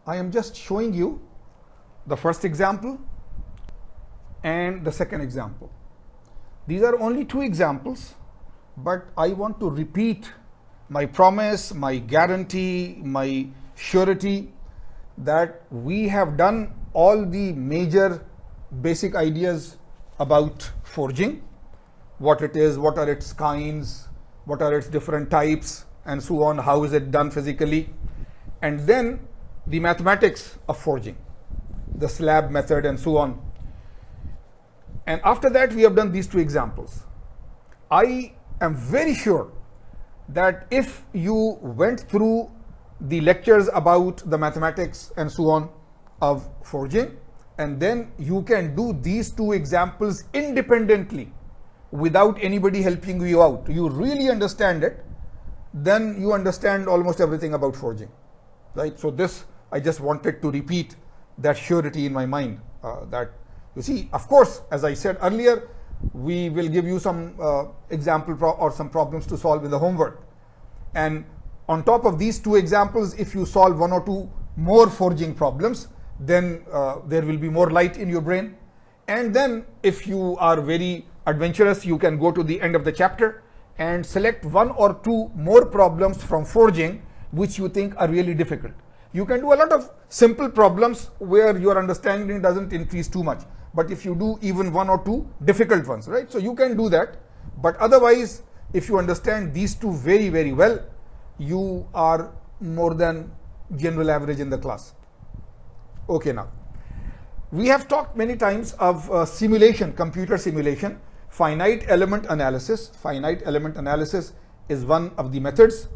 I am just showing you the first example and the second example. These are only two examples, but I want to repeat my promise, my guarantee, my surety that we have done all the major basic ideas about forging, what it is, what are its kinds, what are its different types, and so on, how is it done physically, and then the mathematics of forging, the slab method and so on. And after that, we have done these two examples. I am very sure that if you went through the lectures about the mathematics and so on of forging, and then you can do these two examples independently without anybody helping you out, you really understand it, then you understand almost everything about forging, right? So this, I just wanted to repeat that surety in my mind, that you see, of course, as I said earlier, we will give you some example or some problems to solve in the homework. And on top of these two examples, if you solve one or two more forging problems, then there will be more light in your brain. And then if you are very adventurous, you can go to the end of the chapter and select one or two more problems from forging which you think are really difficult. You can do a lot of simple problems where your understanding doesn't increase too much. But if you do even one or two difficult ones, right? So you can do that. But otherwise, if you understand these two very, very well, you are more than general average in the class. Okay, now. We have talked many times of simulation, computer simulation, finite element analysis. Finite element analysis is one of the methods,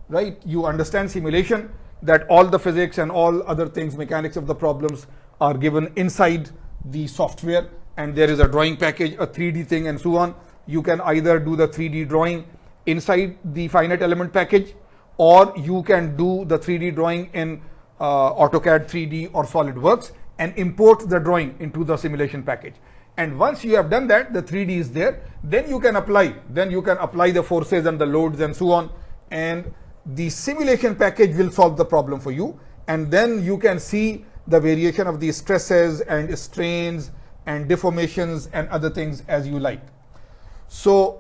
right? You understand simulation, that all the physics and all other things, mechanics of the problems are given inside the software, and there is a drawing package, a 3D thing and so on. You can either do the 3D drawing inside the finite element package, or you can do the 3D drawing in AutoCAD 3D or SolidWorks and import the drawing into the simulation package. And once you have done that, the 3D is there, then you can apply the forces and the loads and so on, and the simulation package will solve the problem for you, and then you can see the variation of the stresses and strains and deformations and other things as you like. So,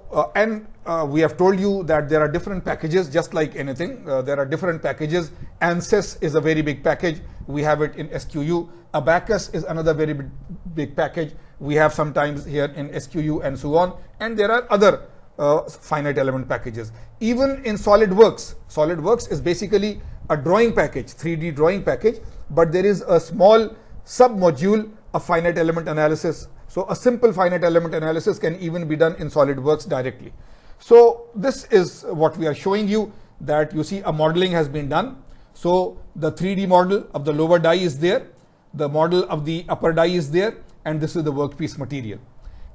we have told you that there are different packages, just like anything. There are different packages. ANSYS is a very big package. We have it in SQU. Abacus is another very big package. We have sometimes here in SQU and so on. And there are other finite element packages. Even in SolidWorks, SolidWorks is basically a drawing package, 3D drawing package, but there is a small sub-module of finite element analysis. So a simple finite element analysis can even be done in SolidWorks directly. So this is what we are showing you, that you see a modeling has been done. So the 3D model of the lower die is there, the model of the upper die is there, and this is the workpiece material.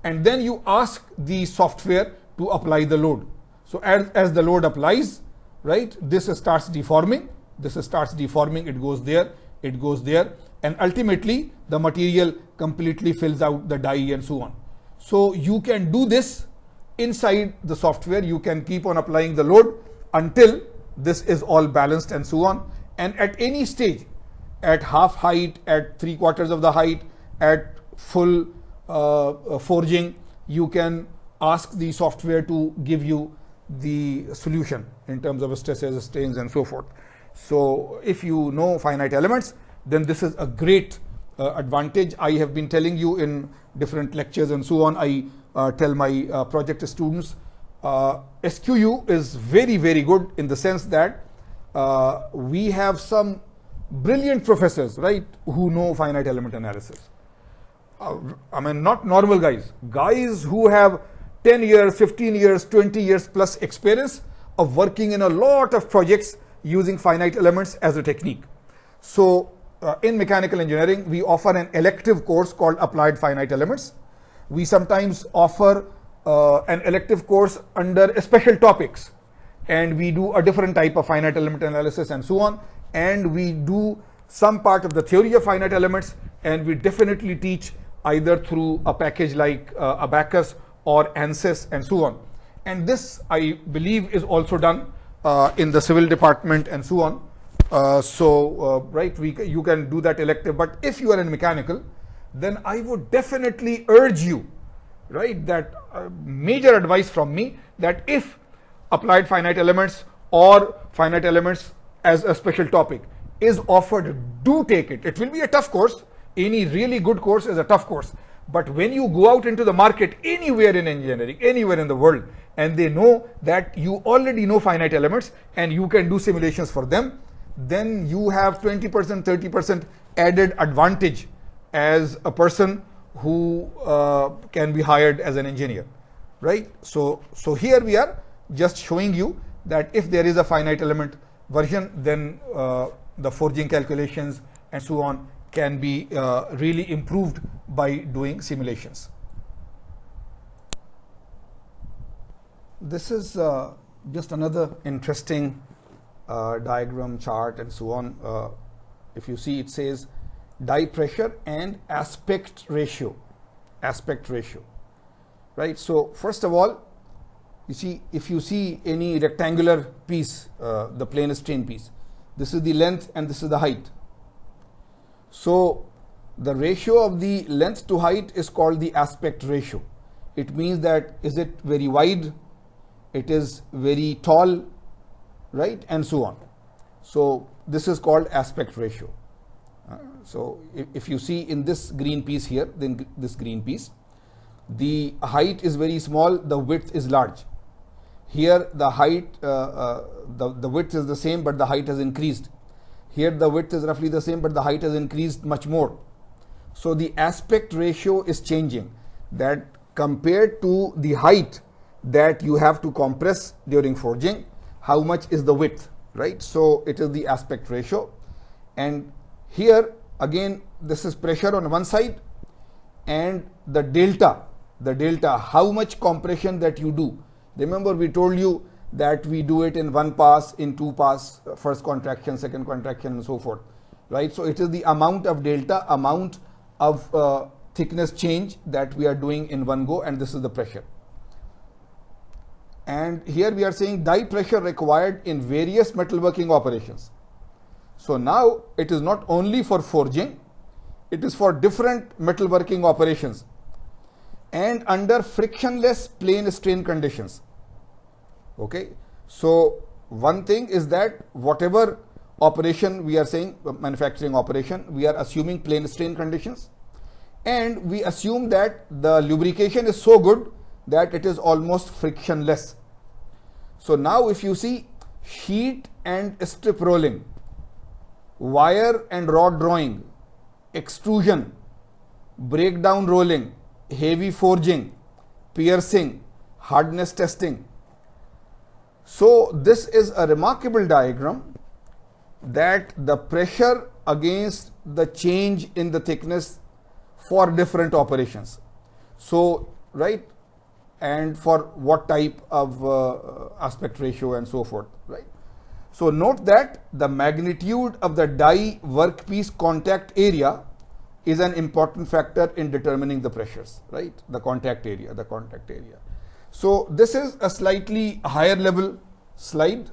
And then you ask the software to apply the load. So as the load applies, right, this starts deforming, it goes there, and ultimately the material completely fills out the die and so on. So you can do this inside the software. You can keep on applying the load until this is all balanced and so on. And at any stage, at half height, at 3/4 of the height, at full forging, you can ask the software to give you the solution in terms of stresses, strains and so forth. So if you know finite elements, then this is a great advantage. I have been telling you in different lectures and so on. I tell my project students, SQU is very, very good in the sense that we have some brilliant professors, right, who know finite element analysis. I mean, not normal guys who have 10 years, 15 years, 20 years plus experience of working in a lot of projects using finite elements as a technique. So in mechanical engineering, we offer an elective course called Applied Finite Elements. We sometimes offer an elective course under special topics, and we do a different type of finite element analysis and so on. And we do some part of the theory of finite elements, and we definitely teach either through a package like Abacus or ANSYS and so on. And this, I believe, is also done in the civil department and so on. Right, you can do that elective, but if you are in mechanical, then I would definitely urge you, right, that major advice from me, that if applied finite elements or finite elements as a special topic is offered, do take it. It will be a tough course. Any really good course is a tough course. But when you go out into the market anywhere in engineering, anywhere in the world, and they know that you already know finite elements and you can do simulations for them, then you have 20%, 30% added advantage as a person who can be hired as an engineer, right? So here we are just showing you that if there is a finite element version, then the forging calculations and so on can be really improved by doing simulations. This is just another interesting diagram, chart and so on. If you see, it says die pressure and aspect ratio, right? So first of all, you see, if you see any rectangular piece, the plane strain piece, this is the length and this is the height. So the ratio of the length to height is called the aspect ratio. It means that is it very wide, it is very tall, right, and so on. So this is called aspect ratio. So if you see in this green piece here, then this green piece, the height is very small, the width is large. Here the height, the width is the same, but the height has increased. Here the width is roughly the same, but the height has increased much more. So the aspect ratio is changing, that compared to the height that you have to compress during forging, how much is the width, right? So it is the aspect ratio. And here again, this is pressure on one side, and the delta, how much compression that you do. Remember, we told you that we do it in one pass, in two pass, first contraction, second contraction, and so forth, right? So it is the amount of delta, amount of thickness change that we are doing in one go, and this is the pressure. And here we are saying die pressure required in various metalworking operations. So now it is not only for forging, it is for different metalworking operations and under frictionless plane strain conditions. Okay, so one thing is that whatever operation we are saying, manufacturing operation, we are assuming plane strain conditions, and we assume that the lubrication is so good that it is almost frictionless. So now if you see sheet and strip rolling, wire and rod drawing, extrusion, breakdown rolling, heavy forging, piercing, hardness testing. So this is a remarkable diagram, that the pressure against the change in the thickness for different operations. So, right, and for what type of aspect ratio and so forth, right? So note that the magnitude of the die workpiece contact area is an important factor in determining the pressures, right? The contact area. So this is a slightly higher level slide,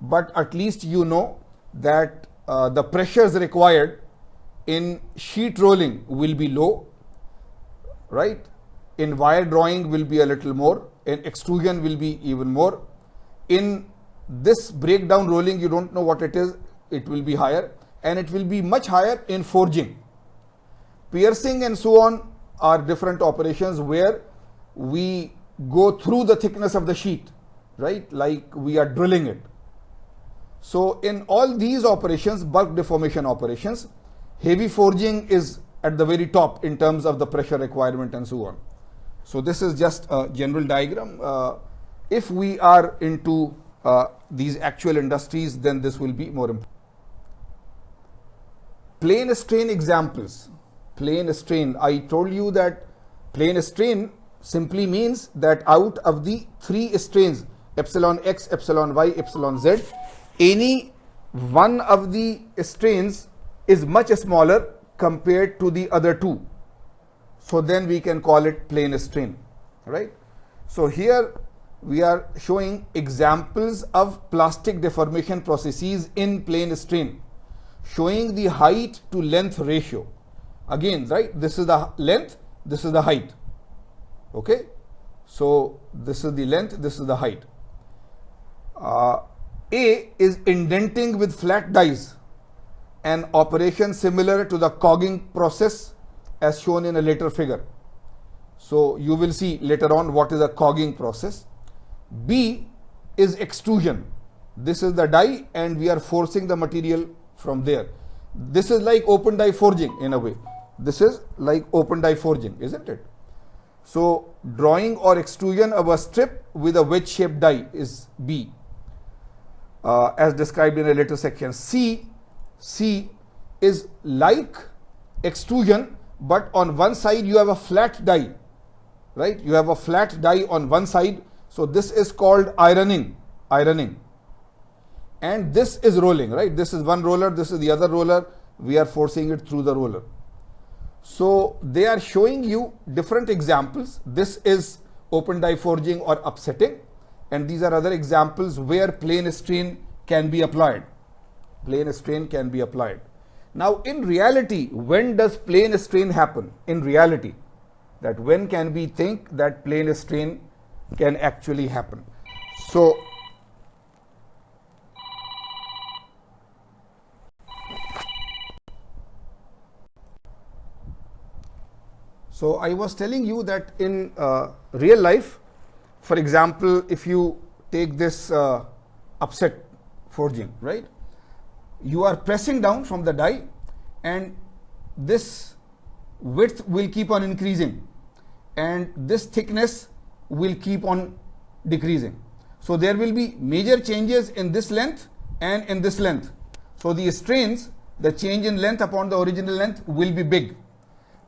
but at least you know that the pressures required in sheet rolling will be low, right? In wire drawing will be a little more, in extrusion will be even more. In this breakdown rolling, you don't know what it is, it will be higher, and it will be much higher in forging. Piercing and so on are different operations where we go through the thickness of the sheet, right? Like we are drilling it. So in all these operations, bulk deformation operations, heavy forging is at the very top in terms of the pressure requirement and so on. So this is just a general diagram. If we are into these actual industries, then this will be more important. Plane strain examples. Plane strain. I told you that plane strain simply means that out of the three strains, epsilon x, epsilon y, epsilon z, any one of the strains is much smaller compared to the other two. So then we can call it plane strain, right? So here we are showing examples of plastic deformation processes in plane strain, showing the height to length ratio. Again, right, this is the length, this is the height. Okay, so this is the length, this is the height. A is indenting with flat dies, an operation similar to the cogging process as shown in a later figure. So you will see later on what is a cogging process. B is extrusion. This is the die and we are forcing the material from there. This is like open die forging in a way. This is like open die forging, isn't it? So drawing or extrusion of a strip with a wedge shaped die is B, as described in a later section. C is like extrusion, but on one side you have a flat die, right? You have a flat die on one side. So this is called ironing. And this is rolling, right? This is one roller, this is the other roller. We are forcing it through the roller. So they are showing you different examples. This is open die forging or upsetting. And these are other examples where plane strain can be applied. Plane strain can be applied. Now in reality, when does plane strain happen? In reality, that when can we think that plane strain can actually happen? So I was telling you that in real life, for example, if you take this upset forging, right? You are pressing down from the die and this width will keep on increasing and this thickness will keep on decreasing. So there will be major changes in this length and in this length. So the strains, the change in length upon the original length will be big.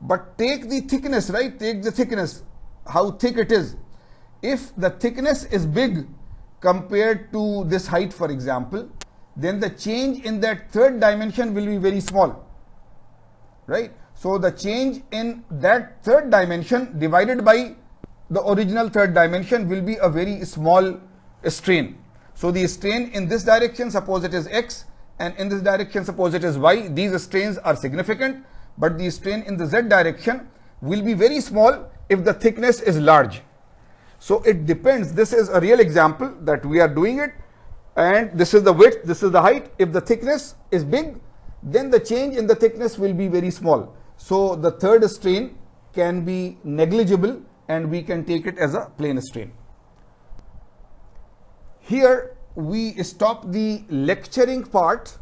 But take the thickness, right? Take the thickness, how thick it is. If the thickness is big compared to this height, for example, then the change in that third dimension will be very small, right? So the change in that third dimension divided by the original third dimension will be a very small strain. So the strain in this direction, suppose it is X, and in this direction, suppose it is Y, these strains are significant, but the strain in the Z direction will be very small if the thickness is large. So it depends. This is a real example that we are doing it, and this is the width, this is the height. If the thickness is big, then the change in the thickness will be very small. So the third strain can be negligible and we can take it as a plane strain. Here we stop the lecturing part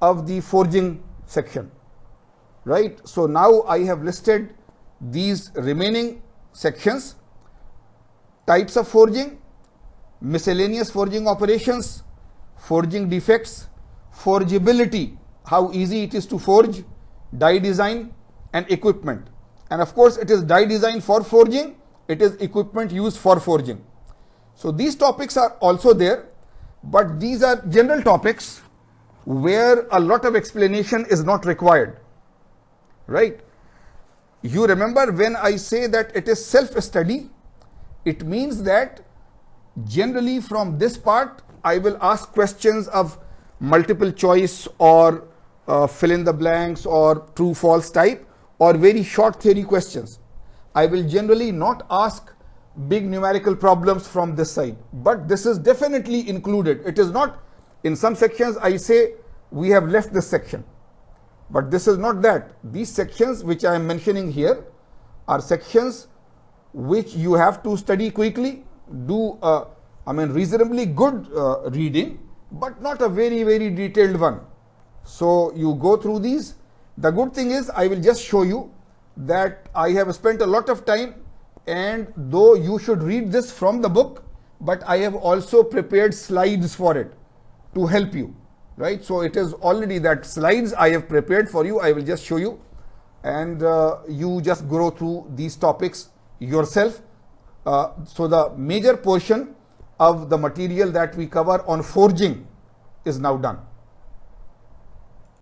of the forging section, right? So now I have listed these remaining sections: types of forging, miscellaneous forging operations, forging defects, forgeability, how easy it is to forge, die design, and equipment. And of course, it is die design for forging, it is equipment used for forging. So these topics are also there, but these are general topics where a lot of explanation is not required, right? You remember when I say that it is self-study, it means that generally from this part, I will ask questions of multiple choice or fill in the blanks or true false type, or very short theory questions. I will generally not ask big numerical problems from this side, but this is definitely included. It is not, in some sections I say we have left this section, but this is not that. These sections which I am mentioning here are sections which you have to study quickly, do reasonably good reading, but not a very, very detailed one. So you go through these. The good thing is I will just show you that I have spent a lot of time, and though you should read this from the book, but I have also prepared slides for it to help you, right? So it is already that slides I have prepared for you. I will just show you, and you just go through these topics yourself. So the major portion of the material that we cover on forging is now done.